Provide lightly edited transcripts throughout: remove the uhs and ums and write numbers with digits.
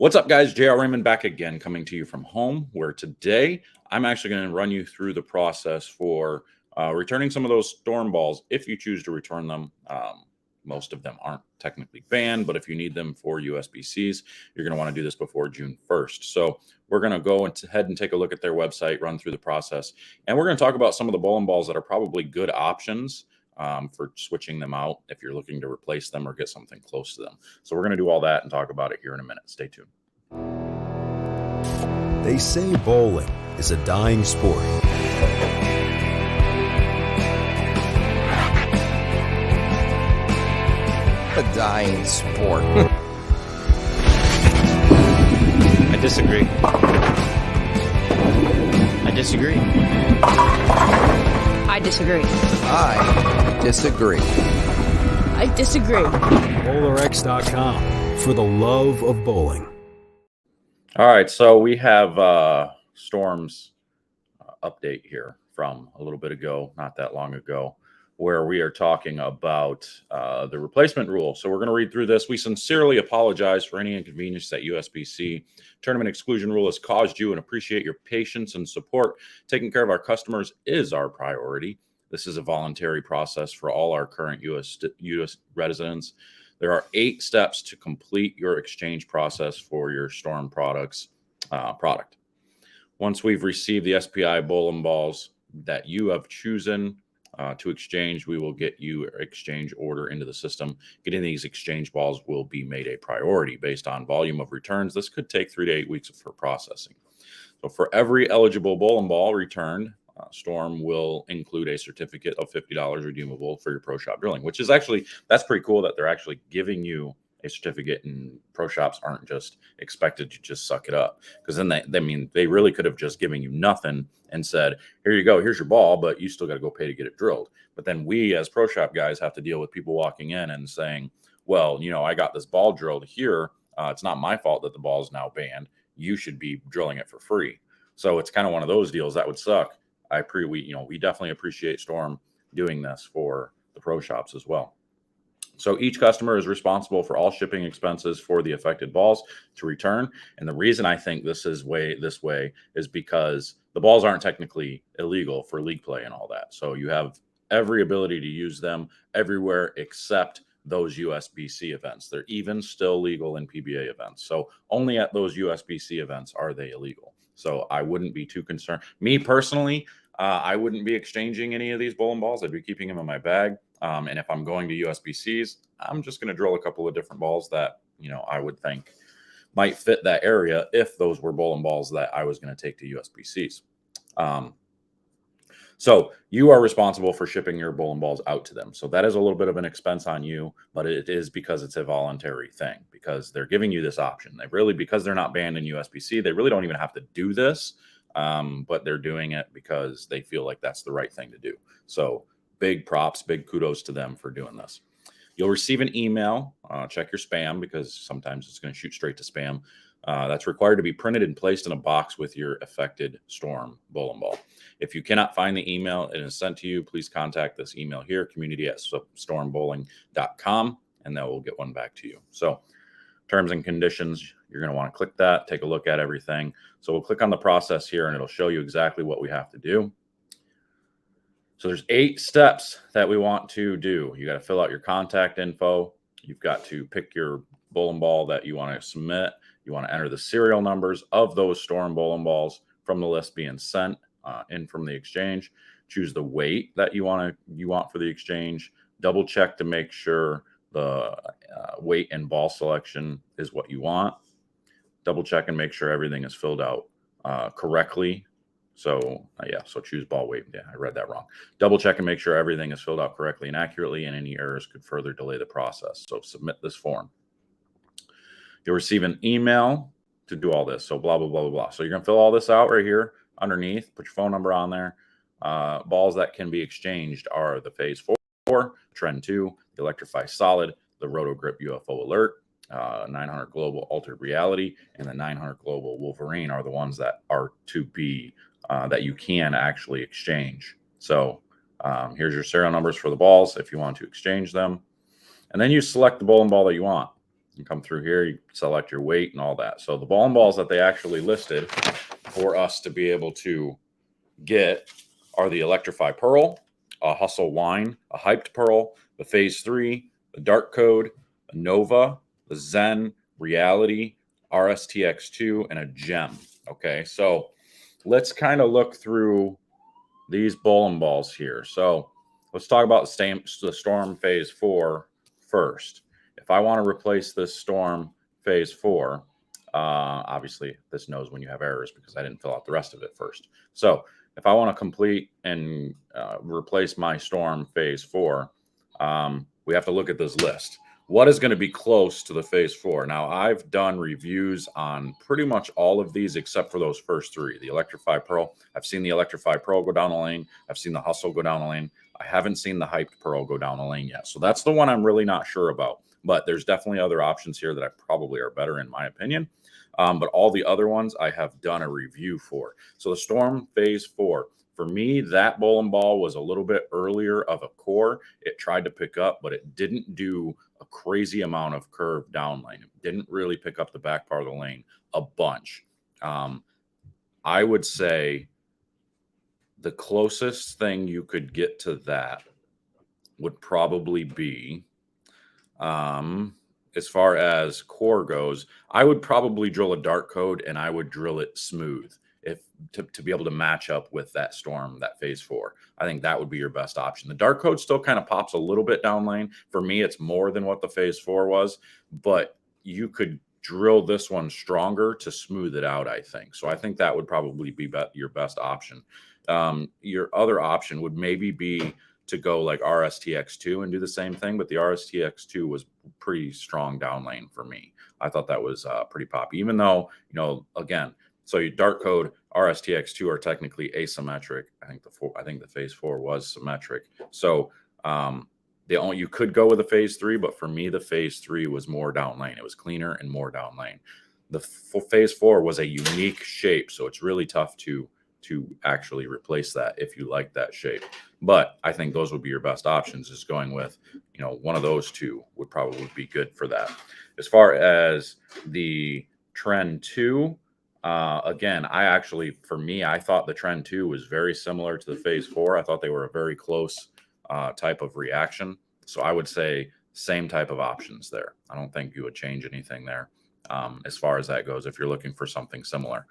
What's up, guys? JR Raymond back again, coming to you from home, where today I'm actually going to run you through the process for returning some of those storm balls if you choose to return them. Most of them aren't technically banned, but if you need them for USB-Cs, you're going to want to do this before June 1st. So we're going to go ahead and take a look at their website, run through the process, and we're going to talk about some of the bowling balls that are probably good options for switching them out if you're looking to replace them or get something close to them. So we're going to do all that and talk about it here in a minute. Stay tuned. They say bowling is a dying sport. A dying sport. I disagree. I disagree. I disagree. I disagree. I disagree. BowlerX.com for the love of bowling. All right, so we have Storm's update here from a little bit ago, not that long ago, where we are talking about the replacement rule. So we're going to read through this. We sincerely apologize for any inconvenience that USB-C tournament exclusion rule has caused you and appreciate your patience and support. Taking care of our customers is our priority. This is a voluntary process for all our current U.S. residents. There are 8 steps to complete your exchange process for your Storm product. Once we've received the SPI bowling balls that you have chosen to exchange, we will get you an exchange order into the system. Getting these exchange balls will be made a priority based on volume of returns. This could take 3 to 8 weeks for processing. So for every eligible bowling ball returned, Storm will include a certificate of $50 redeemable for your pro shop drilling, which is actually, that's pretty cool that they're actually giving you a certificate, and pro shops aren't just expected to just suck it up. Because then they really could have just given you nothing and said, here you go, here's your ball, but you still got to go pay to get it drilled. But then we as pro shop guys have to deal with people walking in and saying, well, I got this ball drilled here. It's not my fault that the ball is now banned. You should be drilling it for free. So it's kind of one of those deals that would suck. We definitely appreciate Storm doing this for the pro shops as well. So each customer is responsible for all shipping expenses for the affected balls to return. And the reason I think this way is because the balls aren't technically illegal for league play and all that. So you have every ability to use them everywhere except those USB-C events. They're even still legal in PBA events. So only at those USB-C events are they illegal. So I wouldn't be too concerned. Me personally, I wouldn't be exchanging any of these bowling balls. I'd be keeping them in my bag. And if I'm going to USB-Cs, I'm just going to drill a couple of different balls that, I would think might fit that area if those were bowling balls that I was going to take to USB-Cs. So you are responsible for shipping your bowling balls out to them. So that is a little bit of an expense on you, but it is because it's a voluntary thing, because they're giving you this option. Because they're not banned in USB-C, they really don't even have to do this. But they're doing it because they feel like that's the right thing to do. So big props, big kudos to them for doing this. You'll receive an email. Check your spam, because sometimes it's going to shoot straight to spam. That's required to be printed and placed in a box with your affected Storm bowling ball. If you cannot find the email and it's sent to you, please contact this email here, community@stormbowling.com, and then we'll get one back to you. So terms and conditions, you're going to want to click that, take a look at everything. So we'll click on the process here, and it'll show you exactly what we have to do. So there's 8 steps that we want to do. You got to fill out your contact info. You've got to pick your bowling ball that you want to submit. You want to enter the serial numbers of those Storm bowling balls from the list being sent in from the exchange. Choose the weight that you want for the exchange. Double check to make sure the weight and ball selection is what you want. Double check and make sure everything is filled out correctly. So choose ball weight. Yeah, I read that wrong. Double check and make sure everything is filled out correctly and accurately, and any errors could further delay the process. So submit this form. You'll receive an email to do all this. So blah, blah, blah, blah, blah. So you're going to fill all this out right here underneath. Put your phone number on there. Balls that can be exchanged are the Phase 4, Trend 2, the Electrify Solid, the Roto Grip UFO Alert, 900 Global Altered Reality, and the 900 Global Wolverine are the ones that are to be that you can actually exchange. So here's your serial numbers for the balls if you want to exchange them. And then you select the bowling ball that you want. You come through here, you select your weight and all that. So the bowling balls that they actually listed for us to be able to get are the Electrify Pearl, a Hustle Wine, a Hyped Pearl, the Phase 3, the Dark Code, a Nova, the Zen, Reality, RSTX2, and a Gem. Okay, so let's kind of look through these bowling balls here. So let's talk about the Storm Phase 4 first. If I want to replace this Storm Phase 4, obviously this knows when you have errors because I didn't fill out the rest of it first. So if I want to complete and replace my Storm Phase 4, we have to look at this list. What is going to be close to the Phase 4? Now, I've done reviews on pretty much all of these except for those first three. The Electrify Pearl. I've seen the Electrify Pearl go down the lane. I've seen the Hustle go down the lane. I haven't seen the Hyped Pearl go down the lane yet. So that's the one I'm really not sure about. But there's definitely other options here that I probably are better in my opinion. But all the other ones I have done a review for. So the Storm Phase 4. For me, that bowling ball was a little bit earlier of a core. It tried to pick up, but it didn't do a crazy amount of curve down lane. It didn't really pick up the back part of the lane a bunch. I would say the closest thing you could get to that would probably be, as far as core goes, I would probably drill a Dark Code and I would drill it smooth to be able to match up with that Storm, that Phase 4. I think that would be your best option. The Dark Code still kind of pops a little bit down lane. For me, it's more than what the Phase 4 was, but you could drill this one stronger to smooth it out, I think. So I think that would probably be your best option. Your other option would maybe be to go like RSTX2 and do the same thing, but the RSTX2 was pretty strong down lane for me. I thought that was pretty poppy, even though, again, so your Dark Code, RSTX2 are technically asymmetric. I think the Phase 4 was symmetric. So you could go with a Phase 3, but for me, the Phase 3 was more down lane. It was cleaner and more down lane. The Phase 4 was a unique shape, so it's really tough to actually replace that if you like that shape. But I think those would be your best options. Is going with, one of those two would probably be good for that. As far as the Trend 2, again, I thought the Trend 2 was very similar to the Phase 4. I thought they were a very close type of reaction. So I would say same type of options there. I don't think you would change anything there as far as that goes if you're looking for something similar.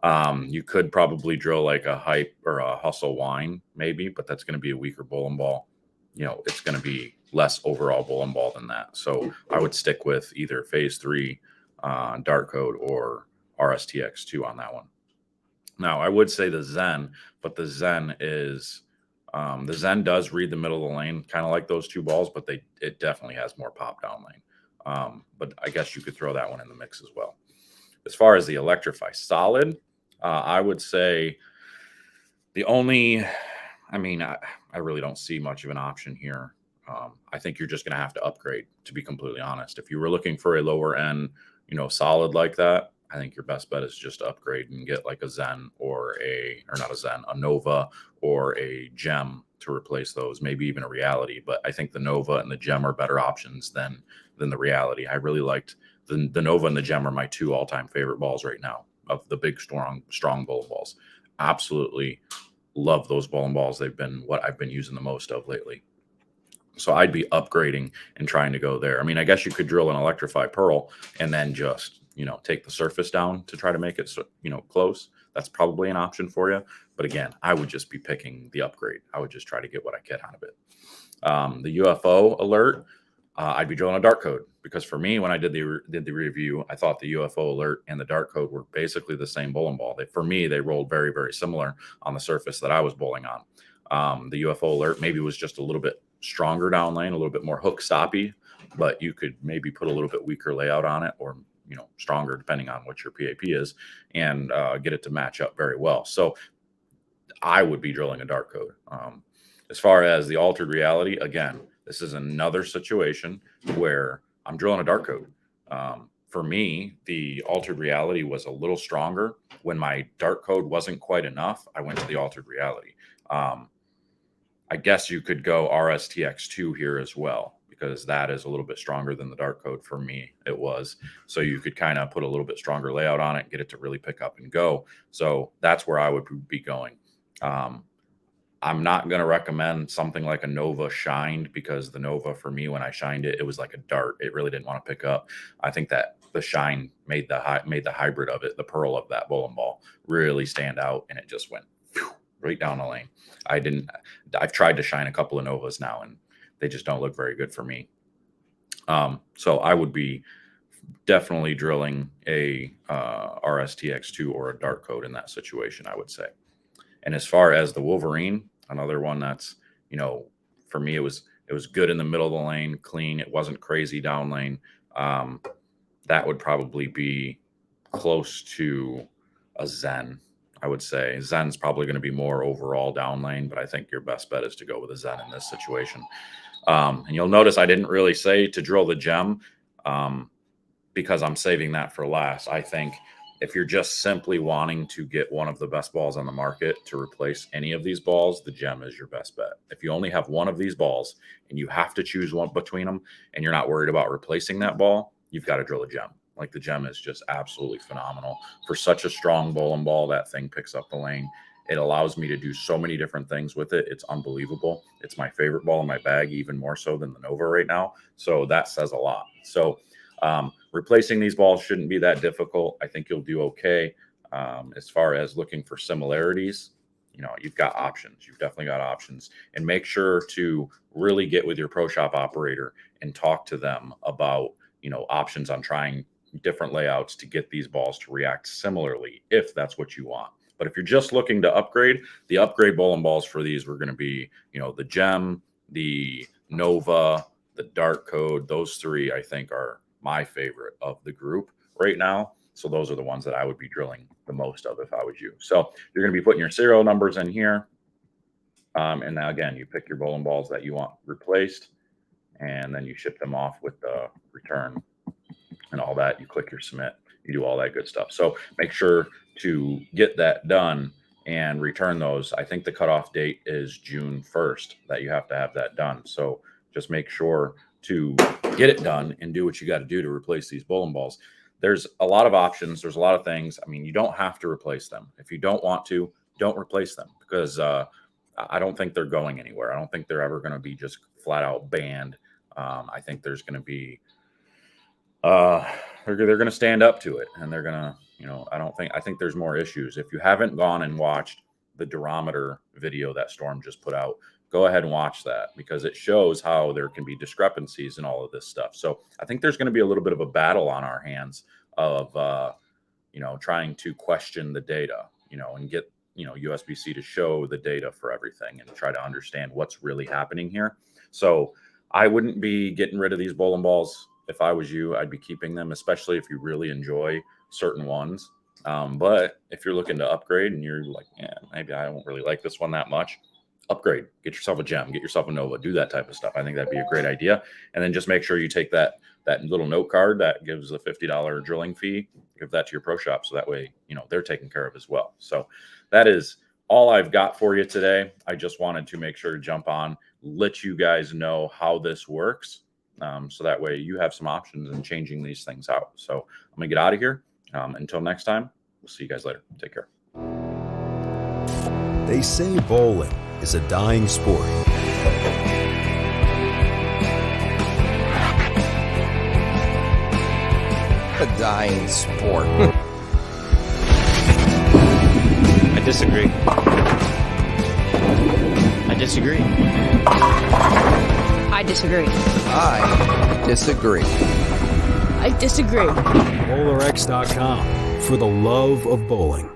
You could probably drill like a Hype or a Hustle Wine maybe, but that's going to be a weaker bowling ball. It's going to be less overall bowling ball than that. So I would stick with either Phase 3 Dark Code or RSTX2 on that one. Now, I would say the Zen, but the Zen does read the middle of the lane, kind of like those two balls, but it definitely has more pop down lane. But I guess you could throw that one in the mix as well. As far as the Electrify Solid, I would say I really don't see much of an option here. I think you're just going to have to upgrade, to be completely honest. If you were looking for a lower end, solid like that, I think your best bet is just to upgrade and get like a Zen a Nova or a Gem to replace those, maybe even a Reality. But I think the Nova and the Gem are better options than the Reality. I really liked the Nova and the Gem are my two all-time favorite balls right now of the big, strong bowling balls. Absolutely love those bowling balls. They've been what I've been using the most of lately. So I'd be upgrading and trying to go there. I mean, I guess you could drill an Electrify Pearl and then just, take the surface down to try to make it, close. That's probably an option for you. But again, I would just be picking the upgrade. I would just try to get what I get out of it. The UFO alert, I'd be drilling a Dark Code because for me, when I did the review, I thought the UFO alert and the Dark Code were basically the same bowling ball. For me, they rolled very, very similar on the surface that I was bowling on. The UFO alert maybe was just a little bit stronger down lane, a little bit more hook stoppy, but you could maybe put a little bit weaker layout on it or stronger depending on what your PAP is and get it to match up very well. So I would be drilling a Dark Code. As far as the Altered Reality, again, this is another situation where I'm drilling a Dark Code. For me, the Altered Reality was a little stronger. When my Dark Code wasn't quite enough, I went to the Altered Reality. I guess you could go RSTX2 here as well, because that is a little bit stronger than the dart code. For me, it was. So you could kind of put a little bit stronger layout on it, get it to really pick up and go. So that's where I would be going. I'm not going to recommend something like a Nova shined, because the Nova, for me, when I shined it, it was like a dart. It really didn't want to pick up. I think that the shine made the hybrid of it, the pearl of that bowling ball, really stand out, and it just went right down the lane. I've tried to shine a couple of Novas now, and they just don't look very good for me. So I would be definitely drilling a RSTX2 or a dart code in that situation, I would say. And as far as the Wolverine, another one that's, for me, it was good in the middle of the lane, clean. It wasn't crazy down lane. That would probably be close to a Zen, I would say. Zen's probably going to be more overall down lane, but I think your best bet is to go with a Zen in this situation. And you'll notice I didn't really say to drill the gem, because I'm saving that for last. I think if you're just simply wanting to get one of the best balls on the market to replace any of these balls, the gem is your best bet. If you only have one of these balls and you have to choose one between them, and you're not worried about replacing that ball, you've got to drill a gem. Like, the gem is just absolutely phenomenal. For such a strong bowling ball, that thing picks up the lane. It allows me to do so many different things with it. It's unbelievable. It's my favorite ball in my bag, even more so than the Nova right now. So that says a lot. So replacing these balls shouldn't be that difficult. I think you'll do okay. As far as looking for similarities, you've got options. You've definitely got options. And make sure to really get with your pro shop operator and talk to them about, options on trying different layouts to get these balls to react similarly, if that's what you want. But if you're just looking to upgrade, the upgrade bowling balls for these were going to be, the Gem, the Nova, the Dart Code. Those three, I think, are my favorite of the group right now. So those are the ones that I would be drilling the most of if I was you. So you're going to be putting your serial numbers in here. And now, again, you pick your bowling balls that you want replaced, and then you ship them off with the return and all that. You click your submit, you do all that good stuff. So make sure to get that done and return those. I think the cutoff date is June 1st that you have to have that done. So just make sure to get it done and do what you got to do to replace these bowling balls. There's a lot of options. There's a lot of things. I mean, you don't have to replace them. If you don't want to, don't replace them, because I don't think they're going anywhere. I don't think they're ever going to be just flat out banned. I think there's going to be, they're going to stand up to it, and they're going to, I think there's more issues. If you haven't gone and watched the durometer video that Storm just put out, go ahead and watch that, because it shows how there can be discrepancies in all of this stuff. So I think there's going to be a little bit of a battle on our hands of, trying to question the data, and get, USB-C to show the data for everything and try to understand what's really happening here. So I wouldn't be getting rid of these bowling balls. If I was you, I'd be keeping them, especially if you really enjoy certain ones. But if you're looking to upgrade and you're like, yeah, maybe I don't really like this one that much, upgrade, get yourself a Gem, get yourself a Nova, do that type of stuff. I think that'd be a great idea. And then just make sure you take that little note card that gives a $50 drilling fee, give that to your pro shop. So that way, they're taken care of as well. So that is all I've got for you today. I just wanted to make sure to jump on, let you guys know how this works. So that way you have some options in changing these things out. So I'm gonna get out of here. Until next time, we'll see you guys later. Take care. They say bowling is a dying sport. A dying sport. I disagree. I disagree. I disagree. I disagree. I disagree. BowlerX.com, for the love of bowling.